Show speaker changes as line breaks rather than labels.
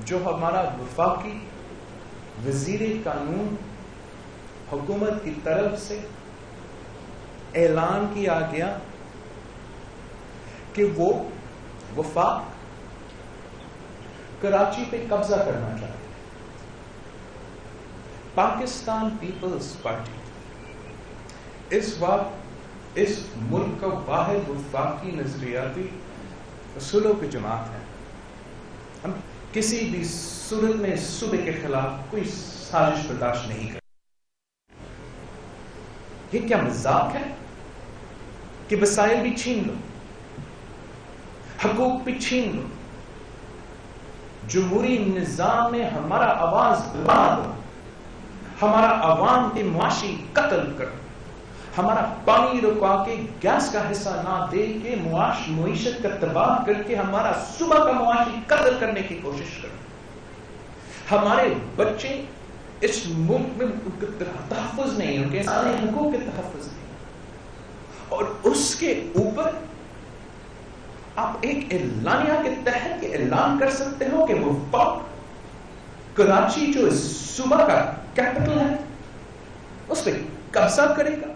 جو ہمارا وفاقی وزیر قانون حکومت کی طرف سے اعلان کیا گیا کہ وہ وفاق کراچی پہ قبضہ کرنا چاہتے ہیں. پاکستان پیپلز پارٹی اس وقت اس ملک کا واحد وفاقی نظریاتی اصولوں کی جماعت ہے. ہم کسی بھی صورت میں صوبے کے خلاف کوئی سازش برداشت نہیں کرتے. یہ کیا مذاق ہے کہ وسائل بھی چھین لو، حقوق بھی چھین لو، جمہوری نظام میں ہمارا آواز دبا دو، ہمارا عوام کے معاشی قتل کرو، ہمارا پانی رکوا کے گیس کا حصہ نہ دے کے معیشت کا تباہ کر کے ہمارا صبح کا معاشی قتل کرنے کی کوشش کرو. ہمارے بچے اس ملک میں ان کا تحفظ نہیں، ان کے انسانی حقوق کے تحفظ نہیں، اور اس کے اوپر آپ ایک اعلانیہ کے تحت یہ اعلان کر سکتے ہو کہ وفاق کراچی جو اس صوبہ کا کیپٹل ہے اس پہ قبضہ کرے گا.